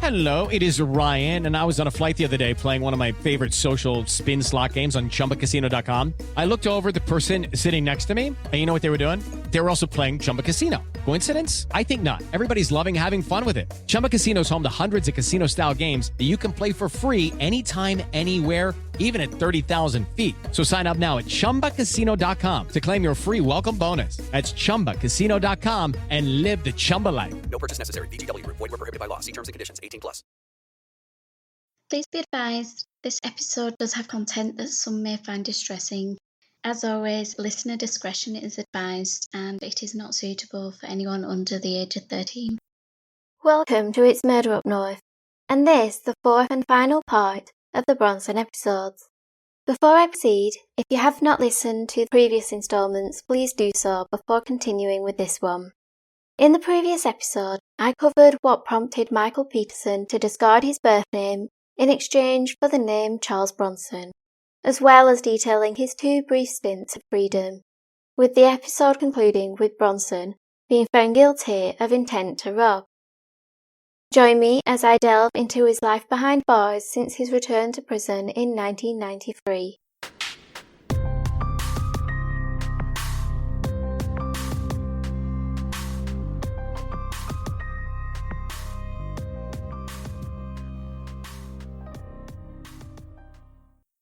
Hello, it is Ryan, and I was on a flight the other day playing one of my favorite social spin slot games on ChumbaCasino.com. I looked over at the person sitting next to me, and you know what they were doing? They were also playing Chumba Casino. Coincidence? I think not. Everybody's loving having fun with it. Chumba Casino is home to hundreds of casino-style games that you can play for free anytime, anywhere, even at 30,000 feet. So sign up now at ChumbaCasino.com to claim your free welcome bonus. That's ChumbaCasino.com and live the Chumba life. No purchase necessary. VGW. Void where prohibited by law. See terms and conditions. 18+. Please be advised, this episode does have content that some may find distressing. As always, listener discretion is advised and it is not suitable for anyone under the age of 13. Welcome to It's Murder Up North, and this, the fourth and final part of the Bronson episodes. Before I proceed, if you have not listened to the previous instalments, please do so before continuing with this one. In the previous episode, I covered what prompted Michael Peterson to discard his birth name in exchange for the name Charles Bronson, as well as detailing his two brief stints of freedom, with the episode concluding with Bronson being found guilty of intent to rob. Join me as I delve into his life behind bars since his return to prison in 1993.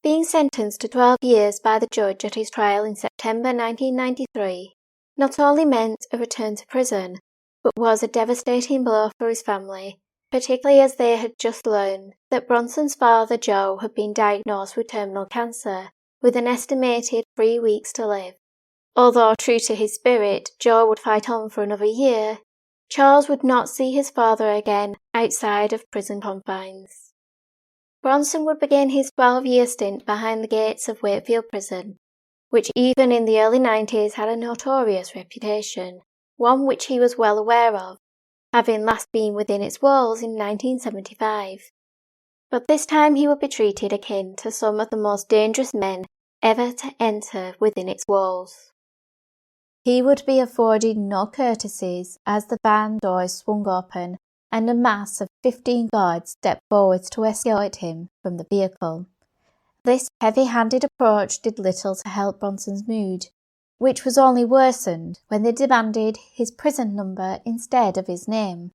Being sentenced to 12 years by the judge at his trial in September 1993 not only meant a return to prison, but was a devastating blow for his family, particularly as they had just learned that Bronson's father Joe had been diagnosed with terminal cancer, with an estimated 3 weeks to live. Although true to his spirit, Joe would fight on for another year, Charles would not see his father again outside of prison confines. Bronson would begin his 12-year stint behind the gates of Wakefield Prison, which even in the early 90s had a notorious reputation, one which he was well aware of, having last been within its walls in 1975. But this time he would be treated akin to some of the most dangerous men ever to enter within its walls. He would be afforded no courtesies as the van doors swung open and a mass of 15 guards stepped forwards to escort him from the vehicle. This heavy-handed approach did little to help Bronson's mood, which was only worsened when they demanded his prison number instead of his name.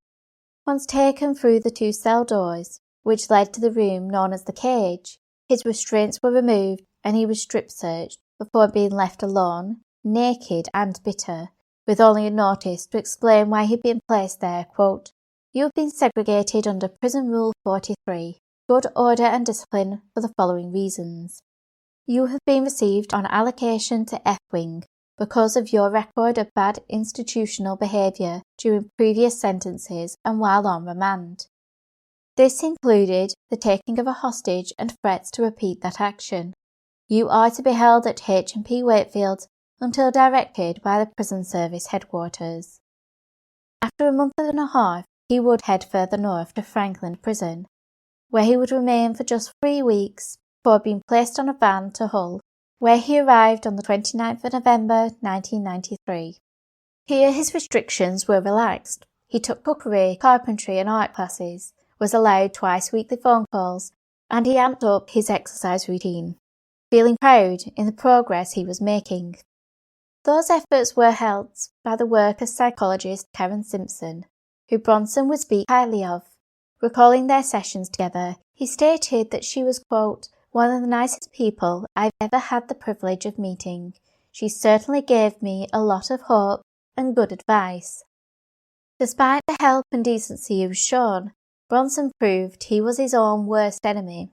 Once taken through the two cell doors, which led to the room known as the cage, his restraints were removed and he was strip-searched before being left alone, naked and bitter, with only a notice to explain why he'd been placed there, quote, "You have been segregated under Prison Rule 43, good order and discipline for the following reasons. You have been received on allocation to F-Wing because of your record of bad institutional behaviour during previous sentences and while on remand. This included the taking of a hostage and threats to repeat that action. You are to be held at H&P Wakefield until directed by the Prison Service headquarters." After a month and a half, he would head further north to Franklin Prison, where he would remain for just 3 weeks before being placed on a van to Hull, where he arrived on the 29th of November 1993. Here his restrictions were relaxed. He took cookery, carpentry and art classes, was allowed twice-weekly phone calls, and he amped up his exercise routine, feeling proud in the progress he was making. Those efforts were helped by the work of psychologist Karen Simpson, who Bronson would speak highly of. Recalling their sessions together, he stated that she was, quote, "one of the nicest people I've ever had the privilege of meeting. She certainly gave me a lot of hope and good advice." Despite the help and decency he was shown, Bronson proved he was his own worst enemy.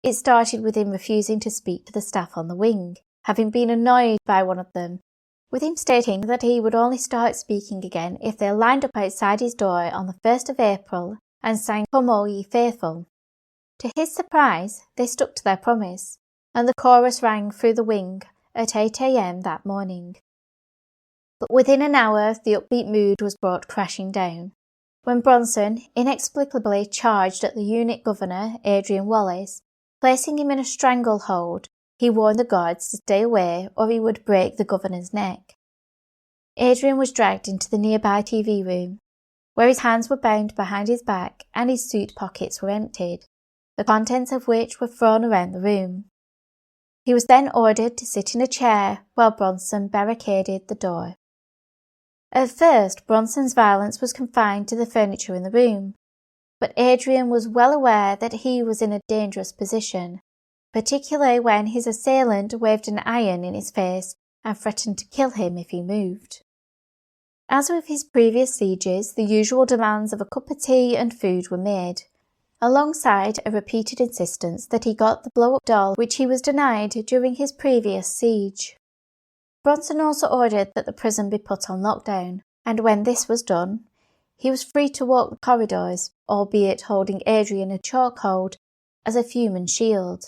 It started with him refusing to speak to the staff on the wing, having been annoyed by one of them, with him stating that he would only start speaking again if they lined up outside his door on the 1st of April and sang "Come All Ye Faithful." To his surprise, they stuck to their promise, and the chorus rang through the wing at 8 a.m. that morning. But within an hour, the upbeat mood was brought crashing down, when Bronson inexplicably charged at the unit governor, Adrian Wallace, placing him in a stranglehold. He warned the guards to stay away or he would break the governor's neck. Adrian was dragged into the nearby TV room. where his hands were bound behind his back and his suit pockets were emptied, the contents of which were thrown around the room. He was then ordered to sit in a chair while Bronson barricaded the door. At first, Bronson's violence was confined to the furniture in the room, but Adrian was well aware that he was in a dangerous position, particularly when his assailant waved an iron in his face and threatened to kill him if he moved. As with his previous sieges, the usual demands of a cup of tea and food were made, alongside a repeated insistence that he got the blow-up doll which he was denied during his previous siege. Bronson also ordered that the prison be put on lockdown, and when this was done, he was free to walk the corridors, albeit holding Adrian a chokehold as a human shield.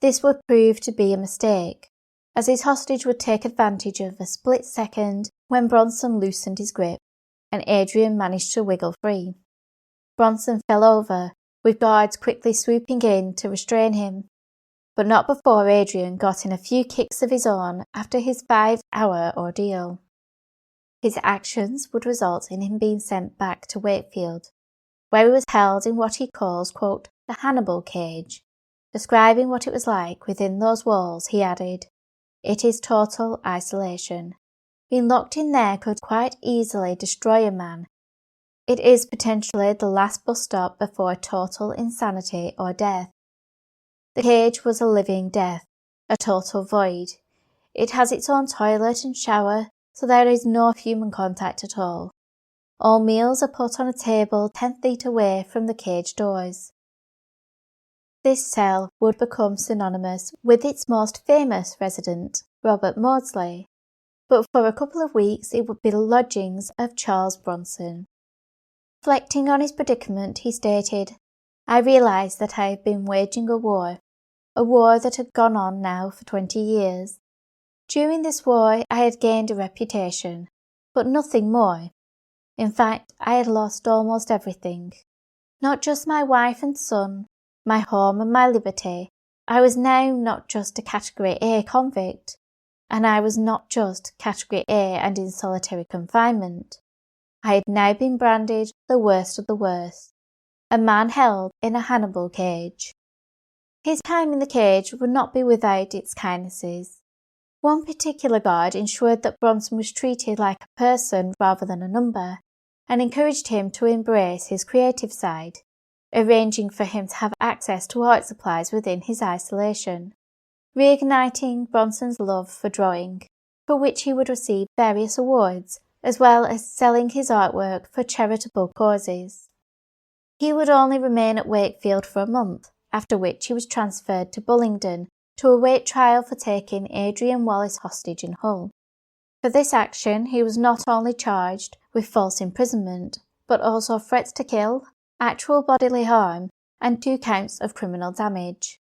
This would prove to be a mistake, as his hostage would take advantage of a split second when Bronson loosened his grip, and Adrian managed to wiggle free. Bronson fell over, with guards quickly swooping in to restrain him, but not before Adrian got in a few kicks of his own after his 5-hour ordeal. His actions would result in him being sent back to Wakefield, where he was held in what he calls, quote, the Hannibal cage. Describing what it was like within those walls, he added, "It is total isolation. Being locked in there could quite easily destroy a man. It is potentially the last bus stop before total insanity or death. The cage was a living death, a total void. It has its own toilet and shower, so there is no human contact at all. All meals are put on a table 10 feet away from the cage doors." This cell would become synonymous with its most famous resident, Robert Maudsley, but for a couple of weeks it would be the lodgings of Charles Bronson. Reflecting on his predicament, he stated, "I realised that I had been waging a war that had gone on now for 20 years. During this war I had gained a reputation, but nothing more. In fact, I had lost almost everything. Not just my wife and son, my home and my liberty. I was now not just a Category A convict, and I was not just Category A and in solitary confinement. I had now been branded the worst of the worst, a man held in a Hannibal cage." His time in the cage would not be without its kindnesses. One particular guard ensured that Bronson was treated like a person rather than a number, and encouraged him to embrace his creative side, arranging for him to have access to art supplies within his isolation, reigniting Bronson's love for drawing, for which he would receive various awards, as well as selling his artwork for charitable causes. He would only remain at Wakefield for a month, after which he was transferred to Bullingdon to await trial for taking Adrian Wallace hostage in Hull. For this action he was not only charged with false imprisonment, but also threats to kill, actual bodily harm, and 2 counts of criminal damage.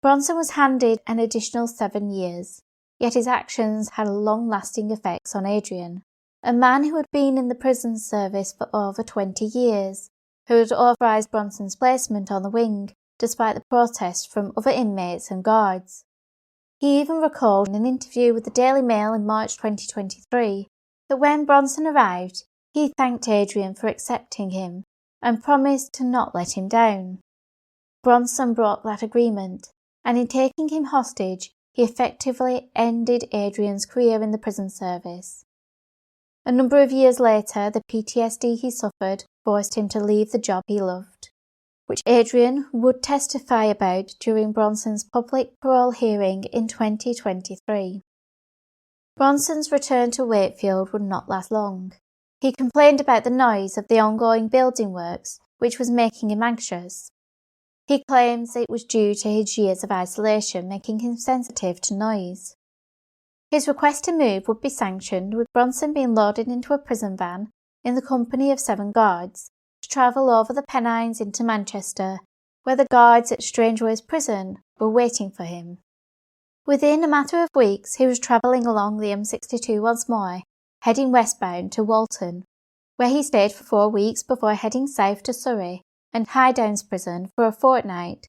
Bronson was handed an additional 7 years, yet his actions had long-lasting effects on Adrian, a man who had been in the prison service for over 20 years, who had authorised Bronson's placement on the wing, despite the protests from other inmates and guards. He even recalled in an interview with the Daily Mail in March 2023 that when Bronson arrived, he thanked Adrian for accepting him and promised to not let him down. Bronson broke that agreement, and in taking him hostage, he effectively ended Adrian's career in the prison service. A number of years later, the PTSD he suffered forced him to leave the job he loved, which Adrian would testify about during Bronson's public parole hearing in 2023. Bronson's return to Wakefield would not last long. He complained about the noise of the ongoing building works, which was making him anxious. He claims it was due to his years of isolation making him sensitive to noise. His request to move would be sanctioned, with Bronson being loaded into a prison van in the company of 7 guards to travel over the Pennines into Manchester, where the guards at Strangeways Prison were waiting for him. Within a matter of weeks, he was travelling along the M62 once more, heading westbound to Walton, where he stayed for 4 weeks before heading south to Surrey and Highdown's Prison for a fortnight,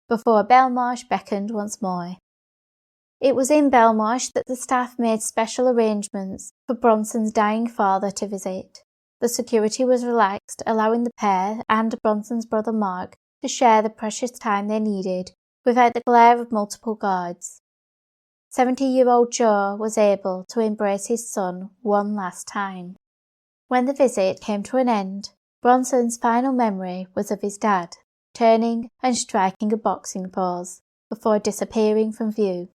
before Belmarsh beckoned once more. It was in Belmarsh that the staff made special arrangements for Bronson's dying father to visit. The security was relaxed, allowing the pair and Bronson's brother Mark to share the precious time they needed without the glare of multiple guards. 70-year-old Joe was able to embrace his son one last time. When the visit came to an end, Bronson's final memory was of his dad, turning and striking a boxing pose before disappearing from view.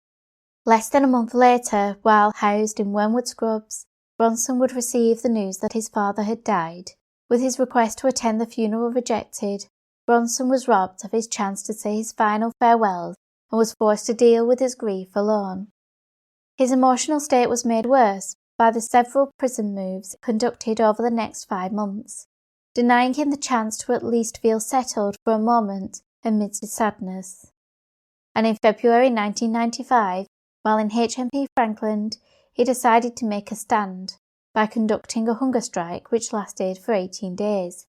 Less than a month later, while housed in Wormwood Scrubs, Bronson would receive the news that his father had died. With his request to attend the funeral rejected, Bronson was robbed of his chance to say his final farewells and was forced to deal with his grief alone. His emotional state was made worse by the several prison moves conducted over the next 5 months, denying him the chance to at least feel settled for a moment amidst his sadness. And in February 1995, while in HMP Frankland, he decided to make a stand by conducting a hunger strike which lasted for 18 days.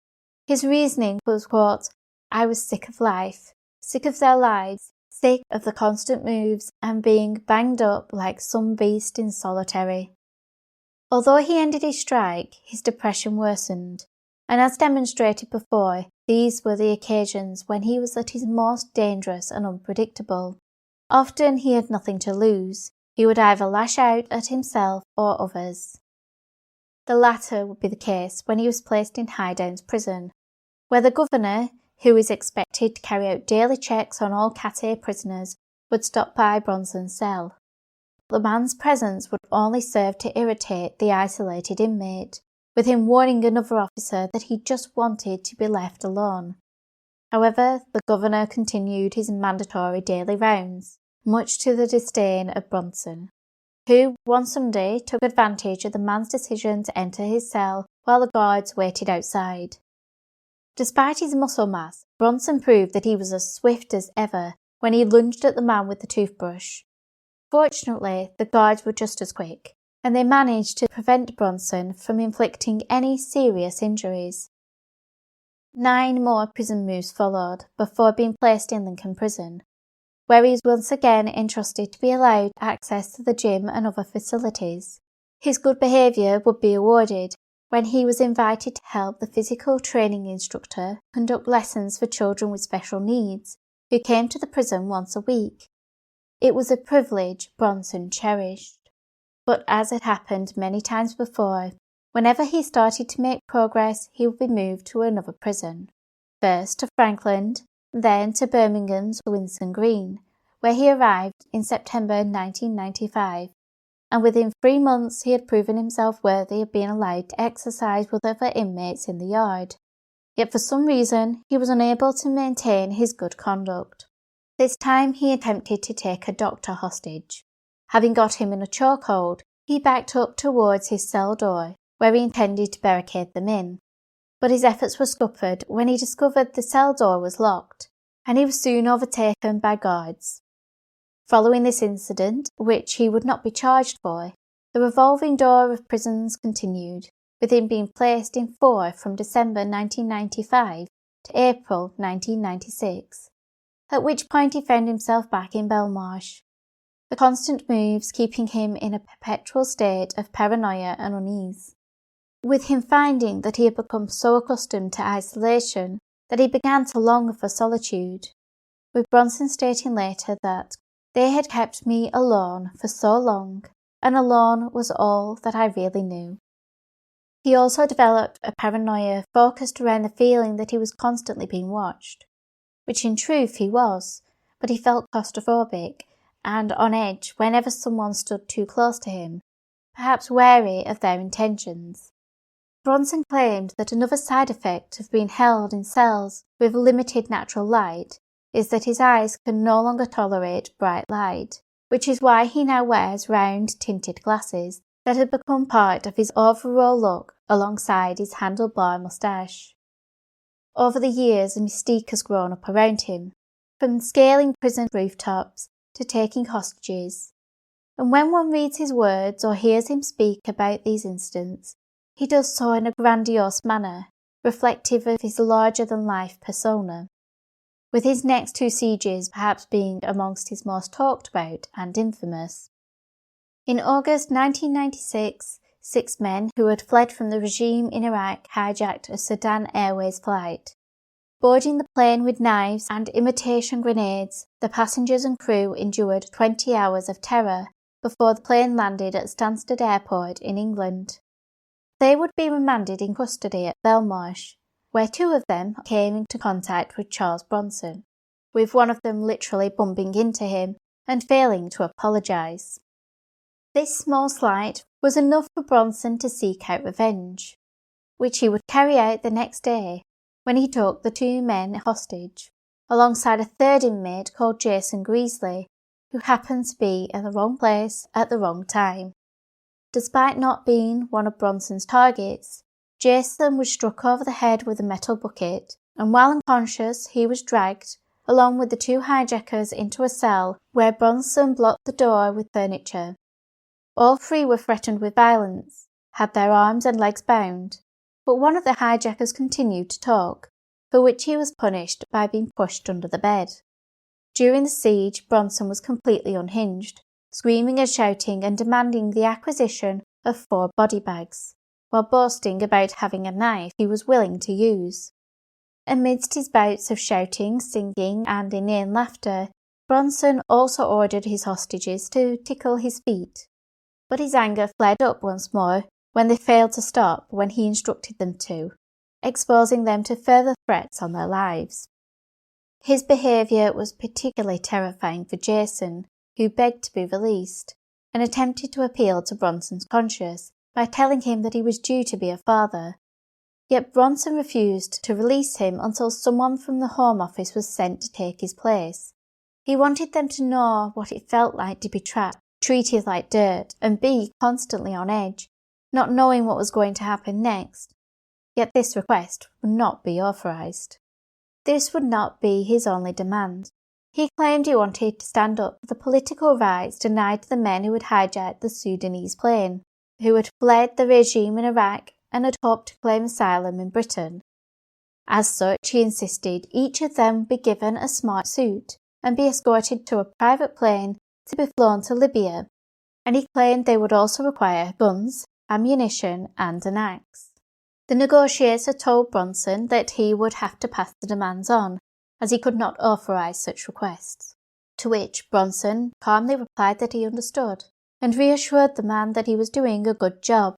His reasoning was, quote, "I was sick of life, sick of their lives, sick of the constant moves and being banged up like some beast in solitary." Although he ended his strike, his depression worsened, and as demonstrated before, these were the occasions when he was at his most dangerous and unpredictable. Often he had nothing to lose. He would either lash out at himself or others. The latter would be the case when he was placed in Highdown's prison, where the governor, who is expected to carry out daily checks on all Cat A prisoners, would stop by Bronson's cell. The man's presence would only serve to irritate the isolated inmate, with him warning another officer that he just wanted to be left alone. However, the governor continued his mandatory daily rounds, much to the disdain of Bronson, who one Sunday took advantage of the man's decision to enter his cell while the guards waited outside. Despite his muscle mass, Bronson proved that he was as swift as ever when he lunged at the man with the toothbrush. Fortunately, the guards were just as quick, and they managed to prevent Bronson from inflicting any serious injuries. 9 more prison moves followed before being placed in Lincoln Prison, where he was once again entrusted to be allowed access to the gym and other facilities. His good behaviour would be awarded when he was invited to help the physical training instructor conduct lessons for children with special needs, who came to the prison once a week. It was a privilege Bronson cherished. But as had happened many times before, whenever he started to make progress, he would be moved to another prison. First to Frankland, then to Birmingham's Winson Green, where he arrived in September 1995, and within 3 months he had proven himself worthy of being allowed to exercise with other inmates in the yard. Yet for some reason he was unable to maintain his good conduct. This time he attempted to take a doctor hostage. Having got him in a chokehold, he backed up towards his cell door, where he intended to barricade them in. But his efforts were scuppered when he discovered the cell door was locked, and he was soon overtaken by guards. Following this incident, which he would not be charged for, the revolving door of prisons continued, with him being placed in 4 from December 1995 to April 1996, at which point he found himself back in Belmarsh, the constant moves keeping him in a perpetual state of paranoia and unease, with him finding that he had become so accustomed to isolation that he began to long for solitude, with Bronson stating later that "they had kept me alone for so long, and alone was all that I really knew." He also developed a paranoia focused around the feeling that he was constantly being watched, which in truth he was, but he felt claustrophobic and on edge whenever someone stood too close to him, perhaps wary of their intentions. Bronson claimed that another side effect of being held in cells with limited natural light is that his eyes can no longer tolerate bright light, which is why he now wears round tinted glasses that had become part of his overall look alongside his handlebar moustache. Over the years, a mystique has grown up around him, from scaling prison rooftops to taking hostages, and when one reads his words or hears him speak about these incidents, he does so in a grandiose manner, reflective of his larger-than-life persona, with his next 2 sieges perhaps being amongst his most talked about and infamous. In August 1996, 6 men who had fled from the regime in Iraq hijacked a Sudan Airways flight. Boarding the plane with knives and imitation grenades, the passengers and crew endured 20 hours of terror before the plane landed at Stansted Airport in England. They would be remanded in custody at Belmarsh, where 2 of them came into contact with Charles Bronson, with one of them literally bumping into him and failing to apologise. This small slight was enough for Bronson to seek out revenge, which he would carry out the next day when he took the 2 men hostage, alongside a 3rd inmate called Jason Greasley, who happened to be in the wrong place at the wrong time. Despite not being one of Bronson's targets, Jason was struck over the head with a metal bucket, and while unconscious he was dragged, along with the 2 hijackers, into a cell where Bronson blocked the door with furniture. All 3 were threatened with violence, had their arms and legs bound, but one of the hijackers continued to talk, for which he was punished by being pushed under the bed. During the siege, Bronson was completely unhinged, screaming and shouting and demanding the acquisition of 4 body bags, while boasting about having a knife he was willing to use. Amidst his bouts of shouting, singing and inane laughter, Bronson also ordered his hostages to tickle his feet, but his anger flared up once more when they failed to stop when he instructed them to, exposing them to further threats on their lives. His behaviour was particularly terrifying for Jason, who begged to be released, and attempted to appeal to Bronson's conscience by telling him that he was due to be a father. Yet Bronson refused to release him until someone from the Home Office was sent to take his place. He wanted them to know what it felt like to be trapped, treated like dirt, and be constantly on edge, not knowing what was going to happen next. Yet this request would not be authorised. This would not be his only demand. He claimed he wanted to stand up for the political rights denied to the men who had hijacked the Sudanese plane, who had fled the regime in Iraq and had hoped to claim asylum in Britain. As such, he insisted each of them be given a smart suit and be escorted to a private plane to be flown to Libya, and he claimed they would also require guns, ammunition and an axe. The negotiator told Bronson that he would have to pass the demands on, as he could not authorise such requests, to which Bronson calmly replied that he understood, and reassured the man that he was doing a good job.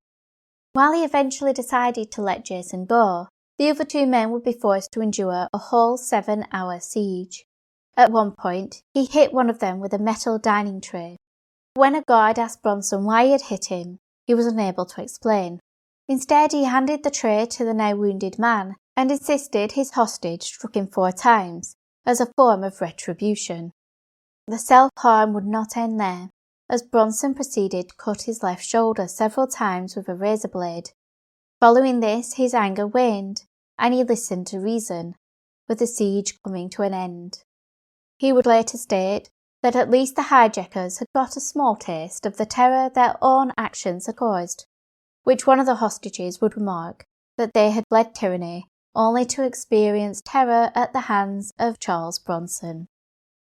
While he eventually decided to let Jason go, the other 2 men would be forced to endure a whole 7-hour siege. At one point, he hit one of them with a metal dining tray. When a guard asked Bronson why he had hit him, he was unable to explain. Instead, he handed the tray to the now wounded man and insisted his hostage struck him 4 times, as a form of retribution. The self-harm would not end there, as Bronson proceeded to cut his left shoulder several times with a razor blade. Following this, his anger waned, and he listened to reason, with the siege coming to an end. He would later state that at least the hijackers had got a small taste of the terror their own actions had caused, which one of the hostages would remark that they had fled tyranny only to experience terror at the hands of Charles Bronson.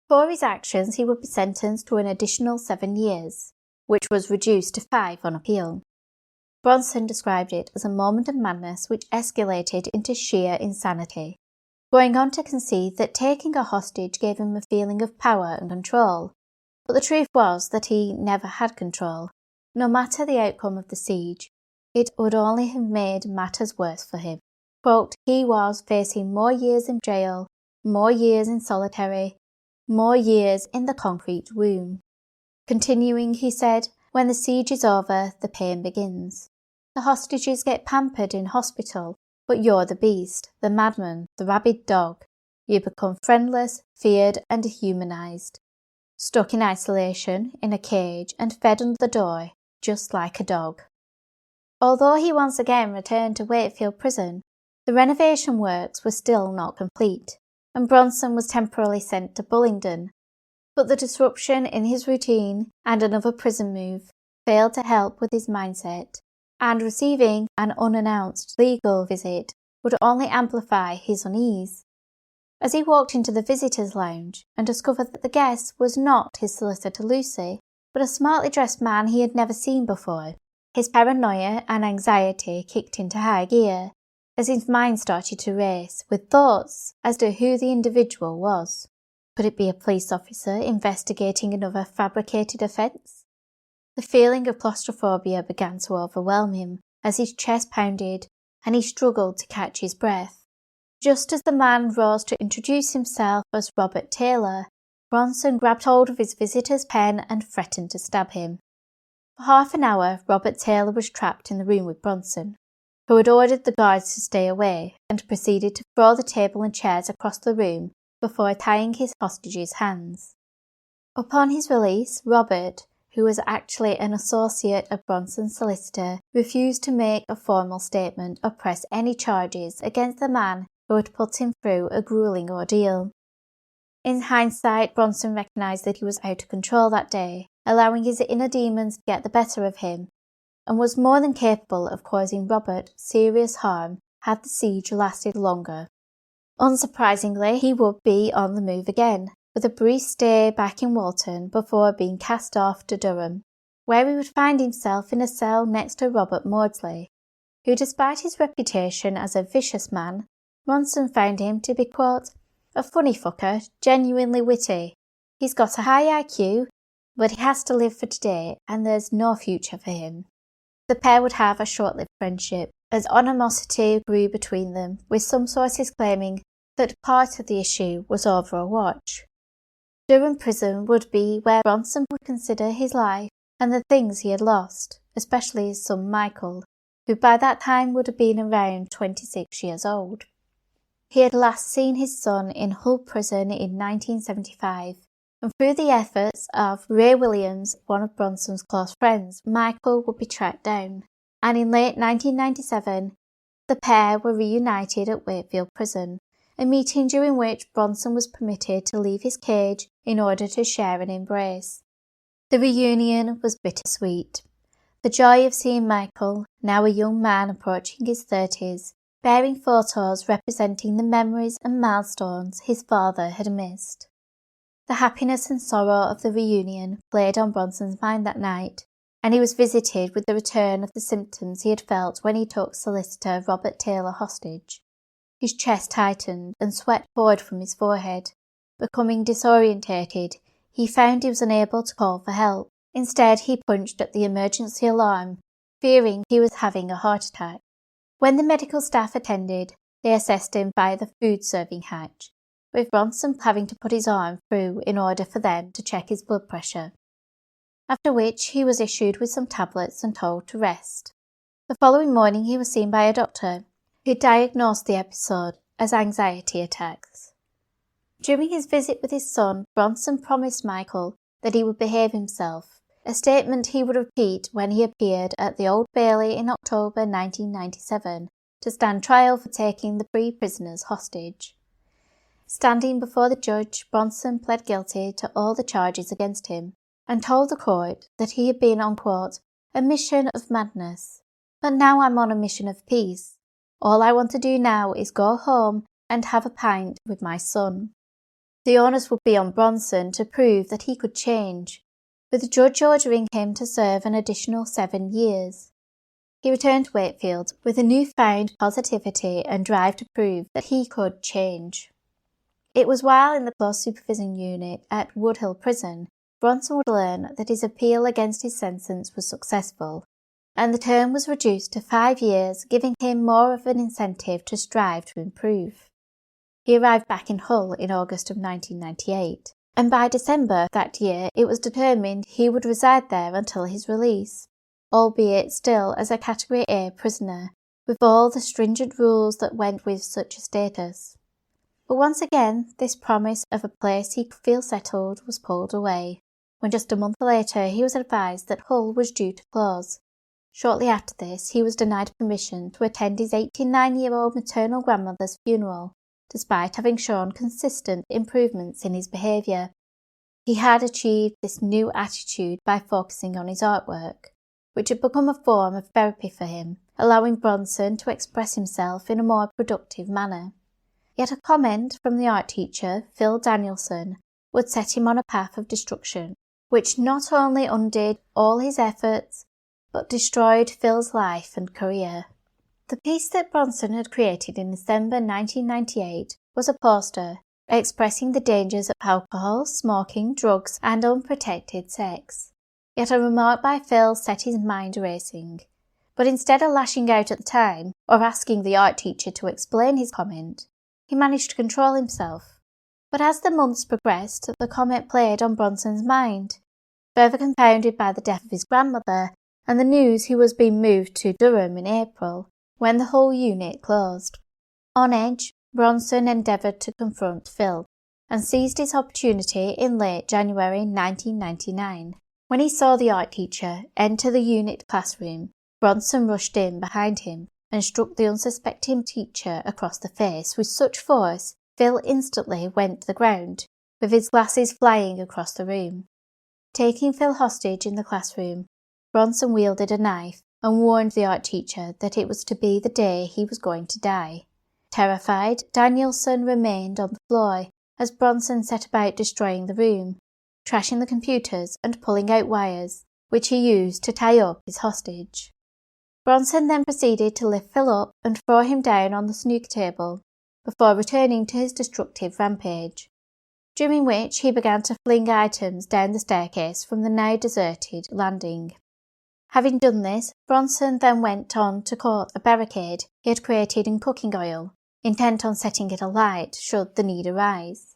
For his actions he would be sentenced to an additional 7 years, which was reduced to 5 on appeal. Bronson described it as a moment of madness which escalated into sheer insanity, going on to concede that taking a hostage gave him a feeling of power and control, but the truth was that he never had control. No matter the outcome of the siege, it would only have made matters worse for him. Quote, he was facing more years in jail, more years in solitary, more years in the concrete womb. Continuing, he said, when the siege is over, the pain begins. The hostages get pampered in hospital, but you're the beast, the madman, the rabid dog. You become friendless, feared and dehumanized. Stuck in isolation, in a cage, and fed under the door, just like a dog. Although he once again returned to Wakefield Prison, the renovation works were still not complete, and Bronson was temporarily sent to Bullingdon, but the disruption in his routine and another prison move failed to help with his mindset, and receiving an unannounced legal visit would only amplify his unease. As he walked into the visitors' lounge and discovered that the guest was not his solicitor Lucy, but a smartly dressed man he had never seen before, His paranoia and anxiety kicked into high gear as his mind started to race with thoughts as to who the individual was. Could it be a police officer investigating another fabricated offence? The feeling of claustrophobia began to overwhelm him as his chest pounded and he struggled to catch his breath. Just as the man rose to introduce himself as Robert Taylor, Bronson grabbed hold of his visitor's pen and threatened to stab him. For half an hour, Robert Taylor was trapped in the room with Bronson, who had ordered the guards to stay away and proceeded to throw the table and chairs across the room before tying his hostage's hands. Upon his release, Robert, who was actually an associate of Bronson's solicitor, refused to make a formal statement or press any charges against the man who had put him through a grueling ordeal. In hindsight, Bronson recognised that he was out of control that day, allowing his inner demons to get the better of him, and was more than capable of causing Robert serious harm had the siege lasted longer. Unsurprisingly, he would be on the move again, with a brief stay back in Walton before being cast off to Durham, where he would find himself in a cell next to Robert Maudsley, who, despite his reputation as a vicious man, Bronson found him to be, quote, a funny fucker, genuinely witty. He's got a high IQ, but he has to live for today and there's no future for him. The pair would have a short-lived friendship, as animosity grew between them, with some sources claiming that part of the issue was over a watch. Durham Prison would be where Bronson would consider his life and the things he had lost, especially his son Michael, who by that time would have been around 26 years old. He had last seen his son in Hull Prison in 1975, and through the efforts of Ray Williams, one of Bronson's close friends, Michael would be tracked down, and in late 1997, the pair were reunited at Wakefield Prison, a meeting during which Bronson was permitted to leave his cage in order to share an embrace. The reunion was bittersweet. The joy of seeing Michael, now a young man approaching his 30s, bearing photos representing the memories and milestones his father had missed. The happiness and sorrow of the reunion played on Bronson's mind that night, and he was visited with the return of the symptoms he had felt when he took solicitor Robert Taylor hostage. His chest tightened and sweat poured from his forehead. Becoming disorientated, he found he was unable to call for help. Instead, he punched at the emergency alarm, fearing he was having a heart attack. When the medical staff attended, they assessed him via the food-serving hatch, with Bronson having to put his arm through in order for them to check his blood pressure, after which he was issued with some tablets and told to rest. The following morning he was seen by a doctor, who diagnosed the episode as anxiety attacks. During his visit with his son, Bronson promised Michael that he would behave himself, a statement he would repeat when he appeared at the Old Bailey in October 1997 to stand trial for taking the 3 prisoners hostage. Standing before the judge, Bronson pled guilty to all the charges against him and told the court that he had been on, quote, a mission of madness, but now I'm on a mission of peace. All I want to do now is go home and have a pint with my son. The onus would be on Bronson to prove that he could change, with the judge ordering him to serve an additional 7 years. He returned to Wakefield with a newfound positivity and drive to prove that he could change. It was while in the close supervision unit at Woodhill Prison, Bronson would learn that his appeal against his sentence was successful, and the term was reduced to 5 years, giving him more of an incentive to strive to improve. He arrived back in Hull in August of 1998, and by December that year it was determined he would reside there until his release, albeit still as a Category A prisoner, with all the stringent rules that went with such a status. But once again, this promise of a place he could feel settled was pulled away, when just a month later he was advised that Hull was due to close. Shortly after this, he was denied permission to attend his 89-year-old maternal grandmother's funeral, despite having shown consistent improvements in his behaviour. He had achieved this new attitude by focusing on his artwork, which had become a form of therapy for him, allowing Bronson to express himself in a more productive manner. Yet a comment from the art teacher, Phil Danielson, would set him on a path of destruction, which not only undid all his efforts, but destroyed Phil's life and career. The piece that Bronson had created in December 1998 was a poster expressing the dangers of alcohol, smoking, drugs, and unprotected sex. Yet a remark by Phil set his mind racing. But instead of lashing out at the time, or asking the art teacher to explain his comment, he managed to control himself. But as the months progressed, the comment played on Bronson's mind, further compounded by the death of his grandmother and the news he was being moved to Durham in April, when the whole unit closed. On edge, Bronson endeavoured to confront Phil, and seized his opportunity in late January 1999. When he saw the art teacher enter the unit classroom, Bronson rushed in behind him and struck the unsuspecting teacher across the face with such force Phil instantly went to the ground, with his glasses flying across the room. Taking Phil hostage in the classroom, Bronson wielded a knife and warned the art teacher that it was to be the day he was going to die. Terrified, Danielson remained on the floor as Bronson set about destroying the room, trashing the computers and pulling out wires, which he used to tie up his hostage. Bronson then proceeded to lift Phil up and throw him down on the snooker table, before returning to his destructive rampage, during which he began to fling items down the staircase from the now deserted landing. Having done this, Bronson then went on to court a barricade he had created in cooking oil, intent on setting it alight should the need arise.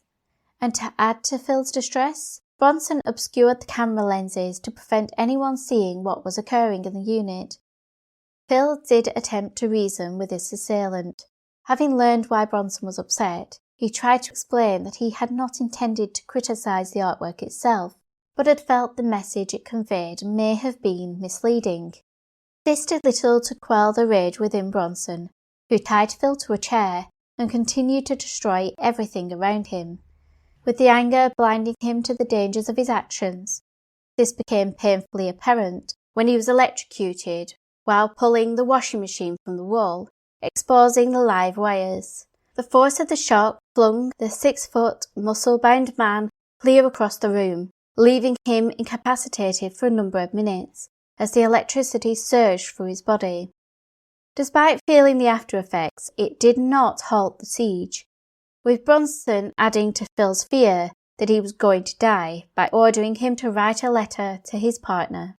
And to add to Phil's distress, Bronson obscured the camera lenses to prevent anyone seeing what was occurring in the unit. Phil did attempt to reason with his assailant. Having learned why Bronson was upset, he tried to explain that he had not intended to criticise the artwork itself, but had felt the message it conveyed may have been misleading. This did little to quell the rage within Bronson, who tied Phil to a chair and continued to destroy everything around him, with the anger blinding him to the dangers of his actions. This became painfully apparent when he was electrocuted while pulling the washing machine from the wall, exposing the live wires. The force of the shock flung the 6-foot, muscle-bound man clear across the room, leaving him incapacitated for a number of minutes, as the electricity surged through his body. Despite feeling the after-effects, it did not halt the siege, with Bronson adding to Phil's fear that he was going to die by ordering him to write a letter to his partner.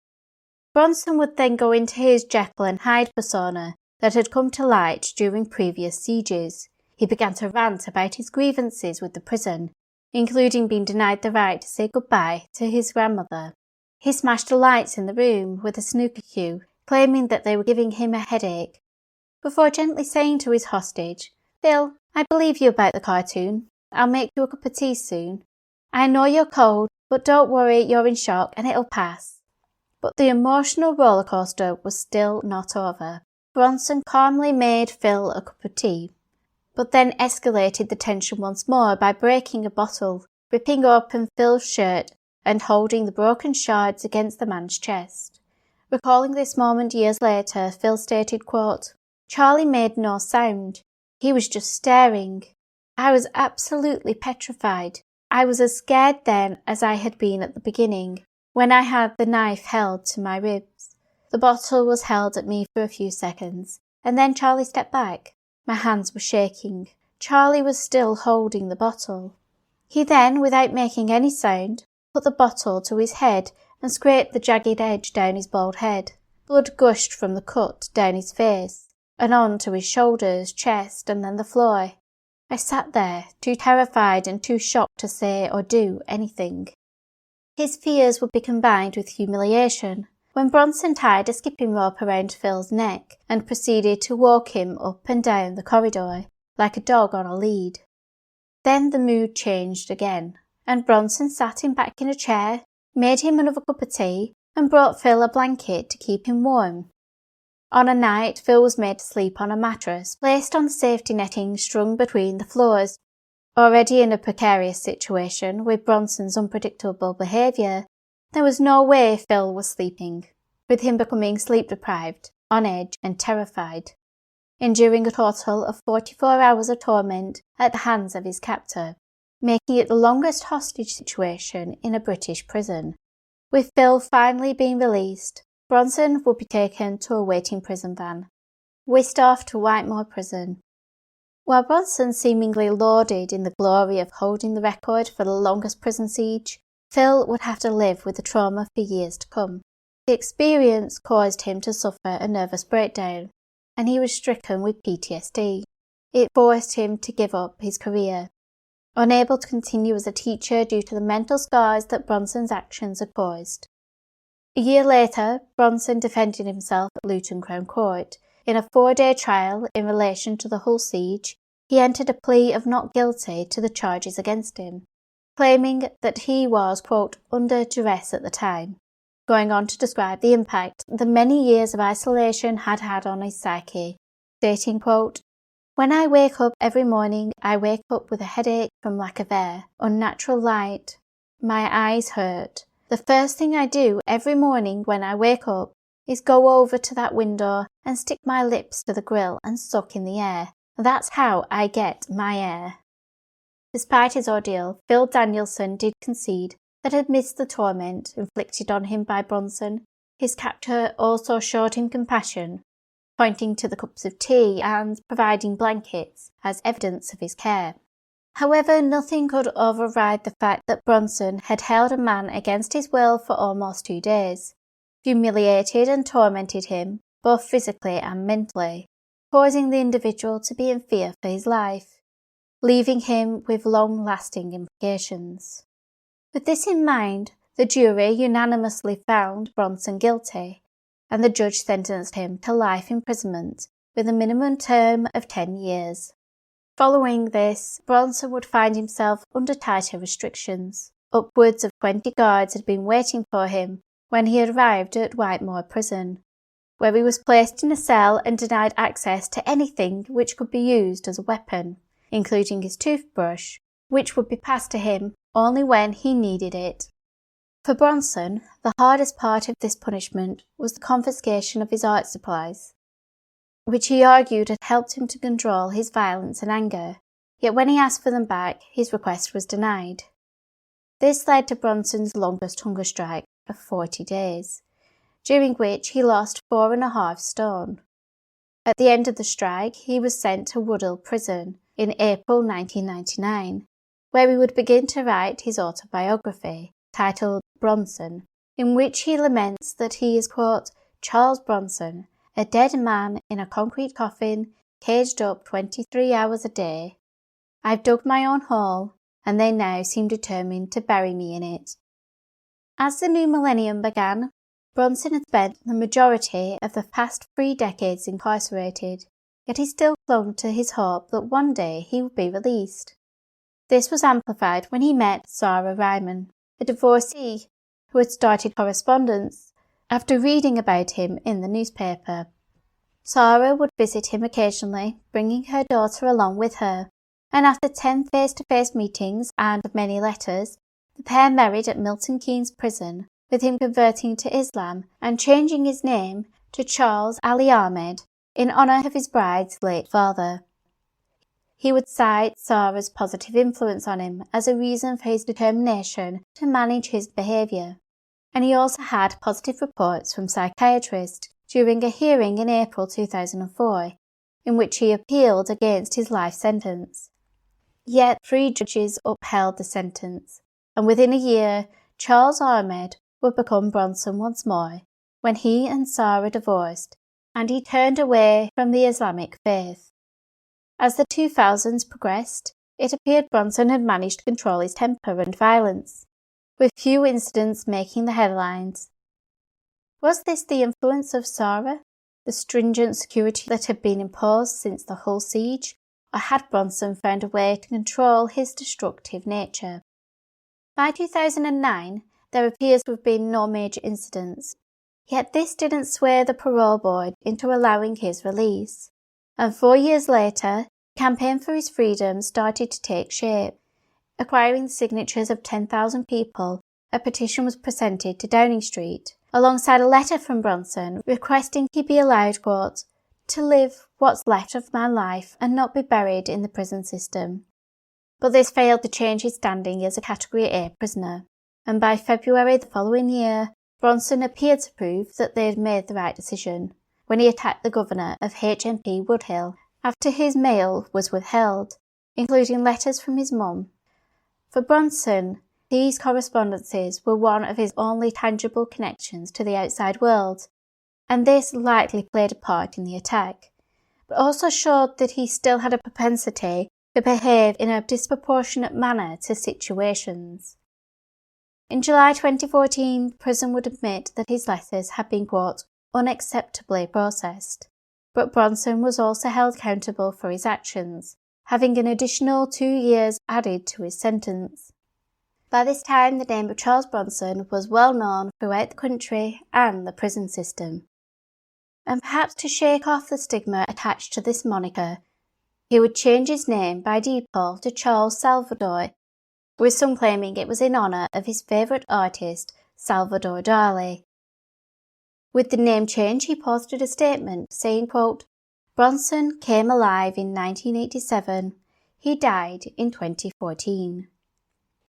Bronson would then go into his Jekyll and Hyde persona that had come to light during previous sieges. He began to rant about his grievances with the prison, including being denied the right to say goodbye to his grandmother. He smashed the lights in the room with a snooker cue, claiming that they were giving him a headache, before gently saying to his hostage, "Phil, I believe you about the cartoon. I'll make you a cup of tea soon. I know you're cold, but don't worry, you're in shock and it'll pass." But the emotional rollercoaster was still not over. Bronson calmly made Phil a cup of tea, but then escalated the tension once more by breaking a bottle, ripping open Phil's shirt and holding the broken shards against the man's chest. Recalling this moment years later, Phil stated, quote, "Charlie made no sound. He was just staring. I was absolutely petrified. I was as scared then as I had been at the beginning, when I had the knife held to my ribs. The bottle was held at me for a few seconds, and then Charlie stepped back. My hands were shaking. Charlie was still holding the bottle. He then, without making any sound, put the bottle to his head and scraped the jagged edge down his bald head. Blood gushed from the cut down his face, and on to his shoulders, chest, and then the floor. I sat there, too terrified and too shocked to say or do anything." His fears would be combined with humiliation when Bronson tied a skipping rope around Phil's neck and proceeded to walk him up and down the corridor like a dog on a lead. Then the mood changed again, and Bronson sat him back in a chair, made him another cup of tea, and brought Phil a blanket to keep him warm. On a night, Phil was made to sleep on a mattress placed on the safety netting strung between the floors. Already in a precarious situation with Bronson's unpredictable behaviour, there was no way Phil was sleeping, with him becoming sleep-deprived, on edge and terrified, enduring a total of 44 hours of torment at the hands of his captor, making it the longest hostage situation in a British prison. With Phil finally being released, Bronson would be taken to a waiting prison van, whisked off to Whitemoor Prison. While Bronson seemingly lauded in the glory of holding the record for the longest prison siege, Phil would have to live with the trauma for years to come. The experience caused him to suffer a nervous breakdown, and he was stricken with PTSD. It forced him to give up his career, unable to continue as a teacher due to the mental scars that Bronson's actions had caused. A year later, Bronson defended himself at Luton Crown Court. In a 4-day trial in relation to the Hull siege, he entered a plea of not guilty to the charges against him, claiming that he was, quote, under duress at the time, going on to describe the impact the many years of isolation had had on his psyche, stating, quote, "When I wake up every morning, I wake up with a headache from lack of air, unnatural light. My eyes hurt. The first thing I do every morning when I wake up is go over to that window and stick my lips to the grill and suck in the air. That's how I get my air." Despite his ordeal, Phil Danielson did concede that amidst the torment inflicted on him by Bronson, his captor also showed him compassion, pointing to the cups of tea and providing blankets as evidence of his care. However, nothing could override the fact that Bronson had held a man against his will for almost 2 days, humiliated and tormented him, both physically and mentally, causing the individual to be in fear for his life, leaving him with long-lasting implications. With this in mind, the jury unanimously found Bronson guilty, and the judge sentenced him to life imprisonment with a minimum term of 10 years. Following this, Bronson would find himself under tighter restrictions. Upwards of 20 guards had been waiting for him when he arrived at Whitemoor Prison, where he was placed in a cell and denied access to anything which could be used as a weapon, including his toothbrush, which would be passed to him only when he needed it. For Bronson, the hardest part of this punishment was the confiscation of his art supplies, which he argued had helped him to control his violence and anger, yet when he asked for them back, his request was denied. This led to Bronson's longest hunger strike of 40 days, during which he lost 4.5 stone. At the end of the strike, he was sent to Woodhull Prison in April 1999, where he would begin to write his autobiography, titled Bronson, in which he laments that he is, quote, Charles Bronson, a dead man in a concrete coffin, caged up 23 hours a day. I've dug my own hole, and they now seem determined to bury me in it. As the new millennium began, Bronson had spent the majority of the past 3 decades incarcerated, yet he still clung to his hope that one day he would be released. This was amplified when he met Sarah Ryman, a divorcee who had started correspondence after reading about him in the newspaper. Sarah would visit him occasionally, bringing her daughter along with her, and after 10 face-to-face meetings and many letters, the pair married at Milton Keynes Prison, with him converting to Islam and changing his name to Charles Ali Ahmed in honour of his bride's late father. He would cite Sarah's positive influence on him as a reason for his determination to manage his behaviour, and he also had positive reports from psychiatrists during a hearing in April 2004, in which he appealed against his life sentence. Yet 3 judges upheld the sentence, and within a year, Charles Ahmed would become Bronson once more, when he and Sarah divorced, and he turned away from the Islamic faith. As the 2000s progressed, it appeared Bronson had managed to control his temper and violence, with few incidents making the headlines. Was this the influence of Sarah, the stringent security that had been imposed since the Hull siege, or had Bronson found a way to control his destructive nature? By 2009, there appears to have been no major incidents, yet this didn't sway the parole board into allowing his release, and 4 years later, the campaign for his freedom started to take shape. Acquiring the signatures of 10,000 people, a petition was presented to Downing Street, alongside a letter from Bronson requesting he be allowed, quote, to live what's left of my life and not be buried in the prison system. But this failed to change his standing as a Category A prisoner, and by February the following year, Bronson appeared to prove that they had made the right decision when he attacked the governor of HMP Woodhill after his mail was withheld, including letters from his mum. For Bronson, these correspondences were one of his only tangible connections to the outside world, and this likely played a part in the attack, but also showed that he still had a propensity to behave in a disproportionate manner to situations. In July 2014, prison would admit that his letters had been, quote, unacceptably processed, but Bronson was also held accountable for his actions, having an additional 2 years added to his sentence. By this time, the name of Charles Bronson was well known throughout the country and the prison system. And perhaps to shake off the stigma attached to this moniker, he would change his name by default to Charles Salvador, with some claiming it was in honour of his favourite artist, Salvador Dali. With the name change, he posted a statement saying, quote, Bronson came alive in 1987, he died in 2014.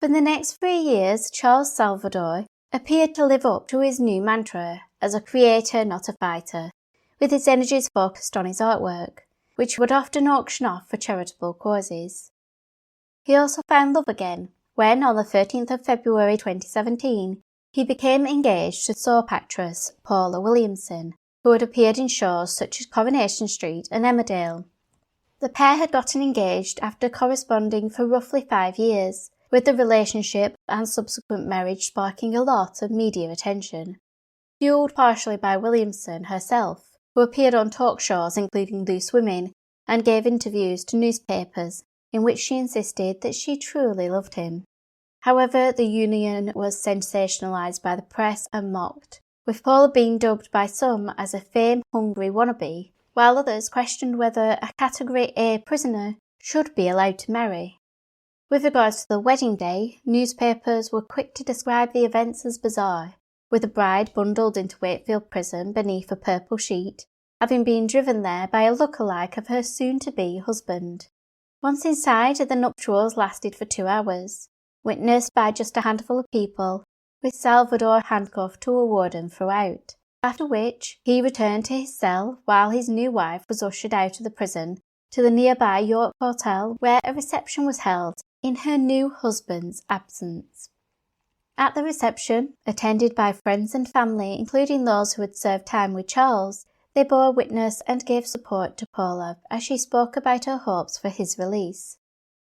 For the next 3 years, Charles Salvador appeared to live up to his new mantra as a creator, not a fighter, with his energies focused on his artwork, which would often auction off for charitable causes. He also found love again when, on the 13th of February 2017, he became engaged to soap actress Paula Williamson, who had appeared in shows such as Coronation Street and Emmerdale. The pair had gotten engaged after corresponding for roughly 5 years, with the relationship and subsequent marriage sparking a lot of media attention, fueled partially by Williamson herself, who appeared on talk shows including Loose Women and gave interviews to newspapers in which she insisted that she truly loved him. However, the union was sensationalised by the press and mocked, with Paula being dubbed by some as a fame-hungry wannabe, while others questioned whether a Category A prisoner should be allowed to marry. With regards to the wedding day, newspapers were quick to describe the events as bizarre, with the bride bundled into Wakefield Prison beneath a purple sheet, having been driven there by a look-alike of her soon-to-be husband. Once inside, the nuptials lasted for 2 hours, witnessed by just a handful of people, with Salvador handcuffed to a warden throughout, after which he returned to his cell while his new wife was ushered out of the prison to the nearby York Hotel, where a reception was held in her new husband's absence. At the reception, attended by friends and family, including those who had served time with Charles, they bore witness and gave support to Paula as she spoke about her hopes for his release.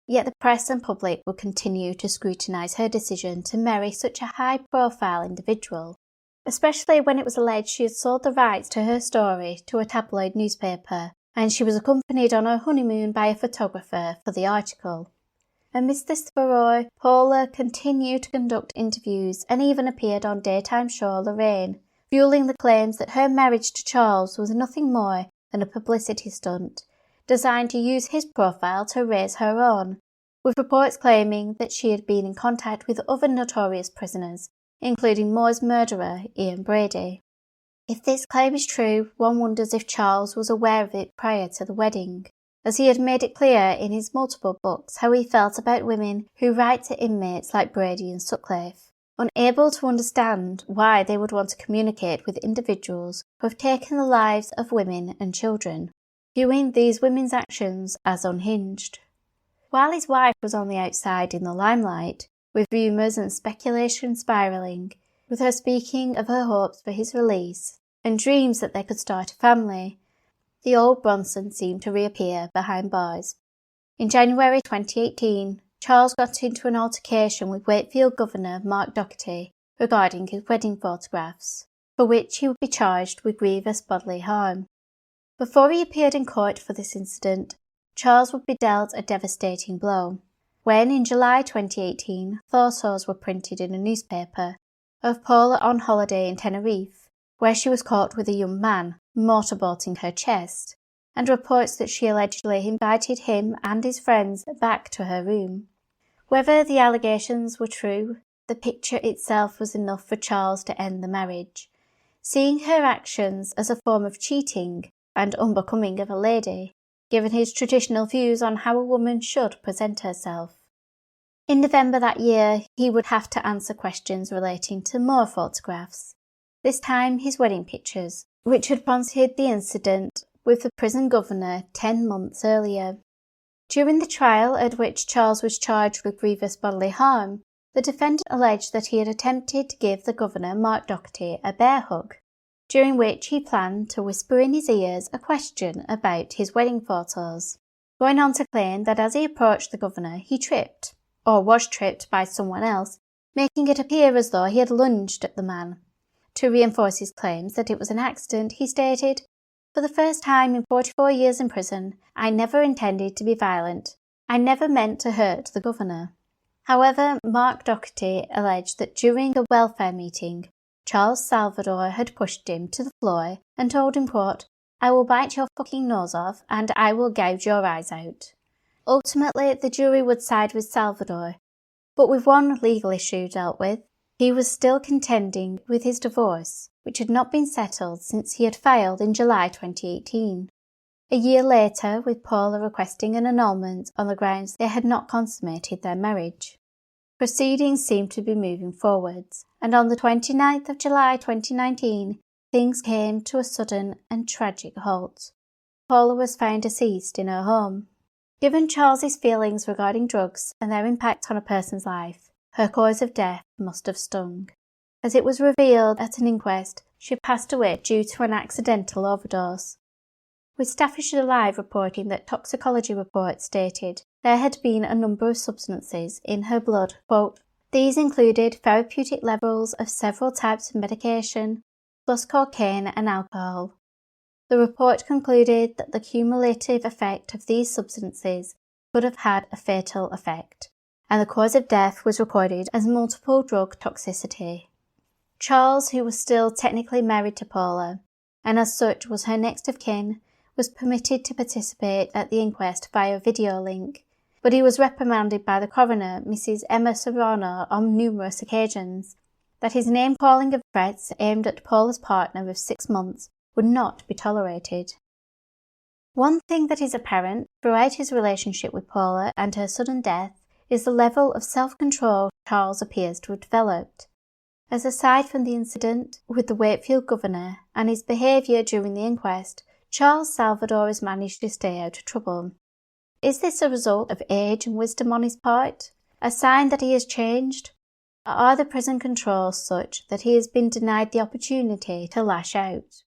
Yet the press and public would continue to scrutinise her decision to marry such a high-profile individual, especially when it was alleged she had sold the rights to her story to a tabloid newspaper, and she was accompanied on her honeymoon by a photographer for the article. Amidst this furore, Paula continued to conduct interviews and even appeared on daytime show Lorraine, fueling the claims that her marriage to Charles was nothing more than a publicity stunt, designed to use his profile to raise her own, with reports claiming that she had been in contact with other notorious prisoners, including Moore's murderer, Ian Brady. If this claim is true, one wonders if Charles was aware of it prior to the wedding, as he had made it clear in his multiple books how he felt about women who write to inmates like Brady and Sutcliffe, unable to understand why they would want to communicate with individuals who have taken the lives of women and children, viewing these women's actions as unhinged. While his wife was on the outside in the limelight, with rumours and speculation spiralling, with her speaking of her hopes for his release and dreams that they could start a family, the old Bronson seemed to reappear behind bars. In January 2018, Charles got into an altercation with Wakefield Governor Mark Doherty regarding his wedding photographs, for which he would be charged with grievous bodily harm. Before he appeared in court for this incident, Charles would be dealt a devastating blow, when in July 2018 photos were printed in a newspaper of Paula on holiday in Tenerife, where she was caught with a young man motorboating her chest, and reports that she allegedly invited him and his friends back to her room. Whether the allegations were true, the picture itself was enough for Charles to end the marriage, seeing her actions as a form of cheating and unbecoming of a lady, given his traditional views on how a woman should present herself. In November that year, he would have to answer questions relating to more photographs, this time his wedding pictures, which had prompted the incident with the prison governor 10 months earlier. During the trial at which Charles was charged with grievous bodily harm, the defendant alleged that he had attempted to give the governor, Mark Docherty, a bear hug, during which he planned to whisper in his ears a question about his wedding photos, going on to claim that as he approached the governor, he tripped, or was tripped by someone else, making it appear as though he had lunged at the man. To reinforce his claims that it was an accident, he stated, "For the first time in 44 years in prison, I never intended to be violent. I never meant to hurt the governor." However, Mark Docherty alleged that during a welfare meeting, Charles Salvador had pushed him to the floor and told him, quote, "I will bite your fucking nose off and I will gouge your eyes out." Ultimately, the jury would side with Salvador, but with one legal issue dealt with, he was still contending with his divorce, which had not been settled since he had filed in July 2018. A year later, with Paula requesting an annulment on the grounds they had not consummated their marriage. Proceedings seemed to be moving forwards, and on the 29th of July 2019, things came to a sudden and tragic halt. Paula was found deceased in her home. Given Charles's feelings regarding drugs and their impact on a person's life, her cause of death must have stung. As it was revealed at an inquest, she passed away due to an accidental overdose. With Staffordshire Live reporting that toxicology reports stated there had been a number of substances in her blood, quote, "These included therapeutic levels of several types of medication, plus cocaine and alcohol." The report concluded that the cumulative effect of these substances could have had a fatal effect, and the cause of death was recorded as multiple drug toxicity. Charles, who was still technically married to Paula, and as such was her next of kin, was permitted to participate at the inquest via video link, but he was reprimanded by the coroner, Mrs. Emma Serrano, on numerous occasions, that his name-calling of threats aimed at Paula's partner of 6 months would not be tolerated. One thing that is apparent throughout his relationship with Paula and her sudden death is the level of self-control Charles appears to have developed, as aside from the incident with the Wakefield governor and his behaviour during the inquest, Charles Salvador has managed to stay out of trouble. Is this a result of age and wisdom on his part? A sign that he has changed? Or are the prison controls such that he has been denied the opportunity to lash out?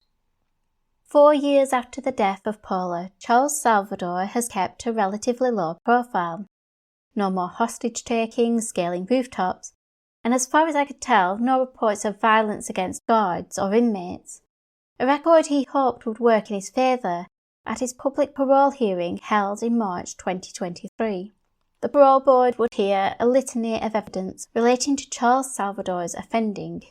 4 years after the death of Paula, Charles Salvador has kept a relatively low profile. No more hostage-taking, scaling rooftops, and as far as I could tell, no reports of violence against guards or inmates. A record he hoped would work in his favour at his public parole hearing held in March 2023. The parole board would hear a litany of evidence relating to Charles Salvador's offending,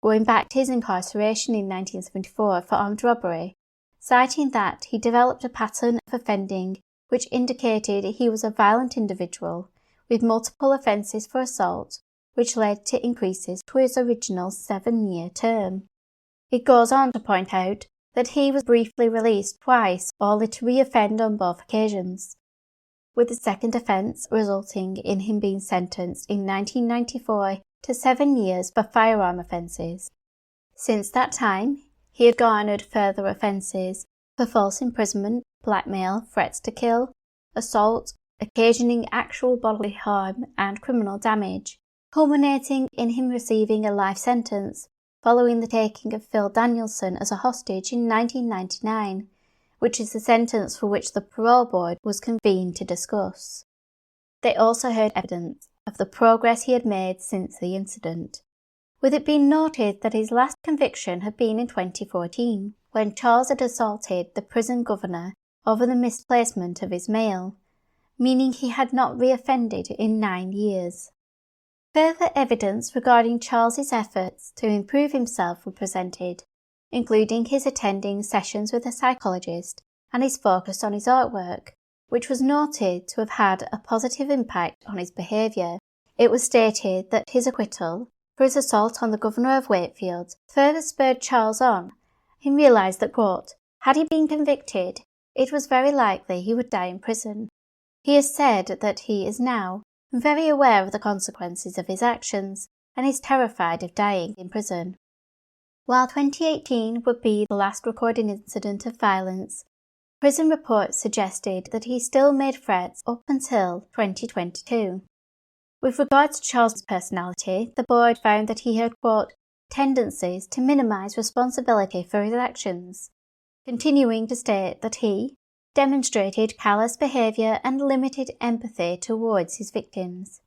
going back to his incarceration in 1974 for armed robbery, citing that he developed a pattern of offending which indicated he was a violent individual with multiple offences for assault, which led to increases to his original 7-year term. It goes on to point out that he was briefly released twice, only to re-offend on both occasions, with the second offence resulting in him being sentenced in 1994 to 7 years for firearm offences. Since that time, he had garnered further offences for false imprisonment, blackmail, threats to kill, assault, occasioning actual bodily harm and criminal damage, culminating in him receiving a life sentence following the taking of Phil Danielson as a hostage in 1999, which is the sentence for which the parole board was convened to discuss. They also heard evidence of the progress he had made since the incident, with it being noted that his last conviction had been in 2014, when Charles had assaulted the prison governor over the misplacement of his mail, meaning he had not re-offended in 9 years. Further evidence regarding Charles's efforts to improve himself were presented, including his attending sessions with a psychologist and his focus on his artwork, which was noted to have had a positive impact on his behaviour. It was stated that his acquittal for his assault on the governor of Wakefield further spurred Charles on. He realised that, quote, had he been convicted, it was very likely he would die in prison. He has said that he is now very aware of the consequences of his actions and is terrified of dying in prison. While 2018 would be the last recorded incident of violence, prison reports suggested that he still made threats up until 2022. With regards to Charles' personality, the board found that he had, quote, tendencies to minimise responsibility for his actions, continuing to state that he demonstrated callous behaviour and limited empathy towards his victims,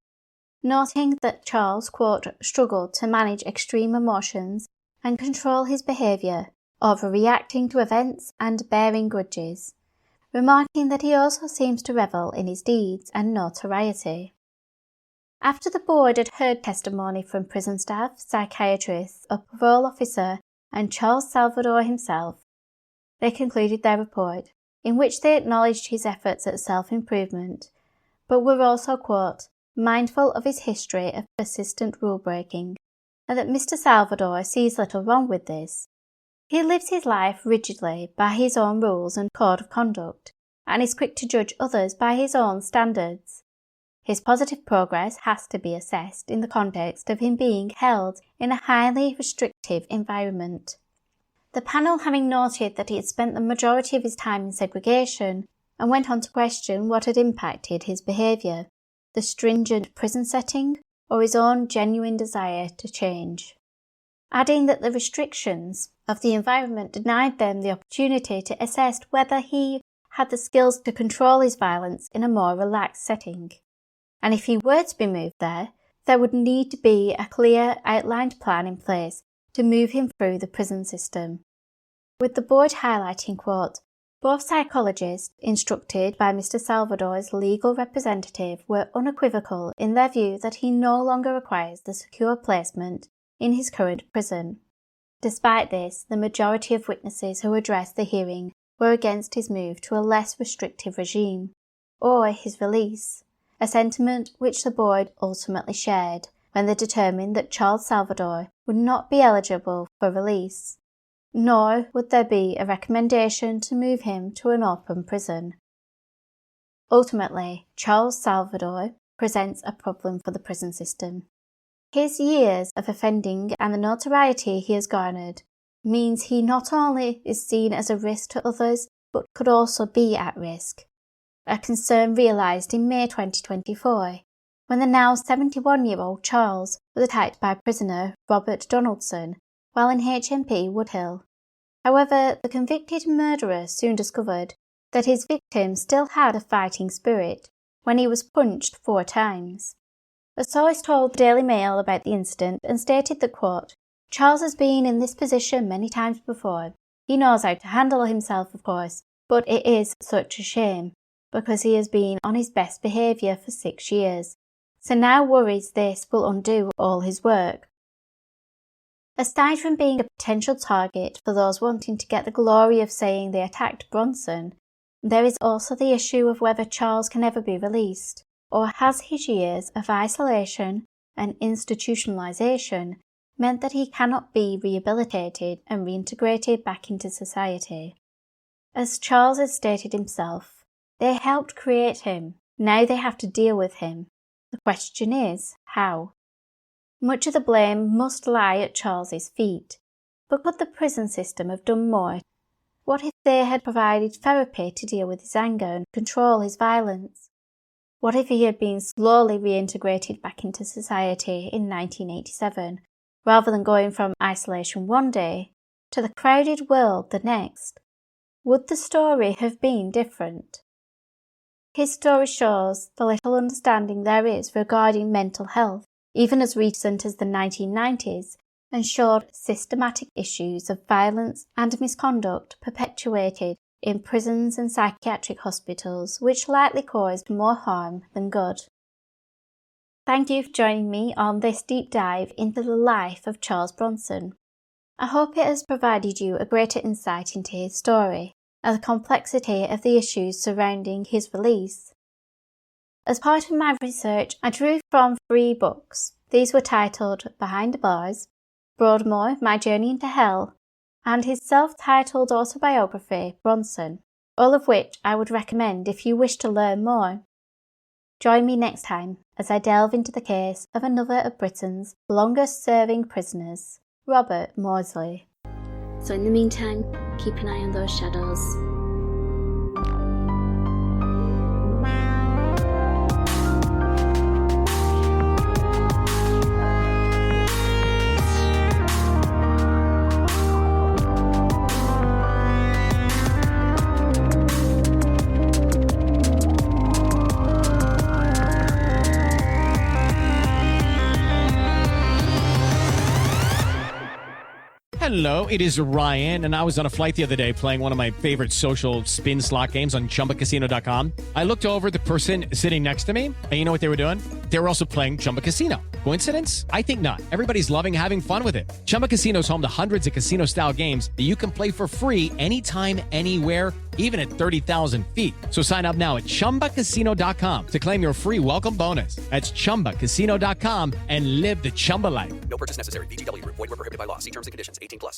noting that Charles, quote, struggled to manage extreme emotions and control his behaviour, overreacting to events and bearing grudges, remarking that he also seems to revel in his deeds and notoriety. After the board had heard testimony from prison staff, psychiatrists, a parole officer and Charles Salvador himself, they concluded their report, in which they acknowledged his efforts at self-improvement, but were also, quote, mindful of his history of persistent rule-breaking, and that Mr. Salvador sees little wrong with this. He lives his life rigidly by his own rules and code of conduct, and is quick to judge others by his own standards. His positive progress has to be assessed in the context of him being held in a highly restrictive environment. The panel, having noted that he had spent the majority of his time in segregation, and went on to question what had impacted his behaviour, the stringent prison setting or his own genuine desire to change, adding that the restrictions of the environment denied them the opportunity to assess whether he had the skills to control his violence in a more relaxed setting. And if he were to be moved there would need to be a clear, outlined plan in place to move him through the prison system. With the board highlighting, quote, both psychologists instructed by Mr. Salvador's legal representative were unequivocal in their view that he no longer requires the secure placement in his current prison. Despite this, the majority of witnesses who addressed the hearing were against his move to a less restrictive regime, or his release, a sentiment which the board ultimately shared when they determined that Charles Salvador would not be eligible for release, nor would there be a recommendation to move him to an open prison. Ultimately, Charles Salvador presents a problem for the prison system. His years of offending and the notoriety he has garnered means he not only is seen as a risk to others, but could also be at risk. A concern realised in May 2024, when the now 71-year-old Charles was attacked by prisoner Robert Donaldson while in HMP Woodhill. However, the convicted murderer soon discovered that his victim still had a fighting spirit when he was punched 4 times. A source told the Daily Mail about the incident and stated that, quote, Charles has been in this position many times before. He knows how to handle himself, of course, but it is such a shame, because he has been on his best behaviour for 6 years, so now worries this will undo all his work. Aside from being a potential target for those wanting to get the glory of saying they attacked Bronson, there is also the issue of whether Charles can ever be released, or has his years of isolation and institutionalisation meant that he cannot be rehabilitated and reintegrated back into society. As Charles has stated himself, they helped create him, now they have to deal with him. The question is, how? Much of the blame must lie at Charles's feet, but could the prison system have done more? What if they had provided therapy to deal with his anger and control his violence? What if he had been slowly reintegrated back into society in 1987, rather than going from isolation one day to the crowded world the next? Would the story have been different? His story shows the little understanding there is regarding mental health, even as recent as the 1990s, and showed systematic issues of violence and misconduct perpetuated in prisons and psychiatric hospitals, which likely caused more harm than good. Thank you for joining me on this deep dive into the life of Charles Bronson. I hope it has provided you a greater insight into his story and the complexity of the issues surrounding his release. As part of my research, I drew from 3 books. These were titled Behind the Bars, Broadmoor, My Journey into Hell, and his self-titled autobiography, Bronson, all of which I would recommend if you wish to learn more. Join me next time as I delve into the case of another of Britain's longest-serving prisoners, Robert Maudsley. So in the meantime, keep an eye on those shadows. Hello, it is Ryan, and I was on a flight the other day playing one of my favorite social spin slot games on ChumbaCasino.com. I looked over at the person sitting next to me, and you know what they were doing? They were also playing Chumba Casino. Coincidence? I think not. Everybody's loving having fun with it. Chumba Casino is home to hundreds of casino-style games that you can play for free anytime, anywhere, even at 30,000 feet. So sign up now at ChumbaCasino.com to claim your free welcome bonus. That's ChumbaCasino.com and live the Chumba life. No purchase necessary. VGW Group. Void where prohibited by law. See terms and conditions. 18+.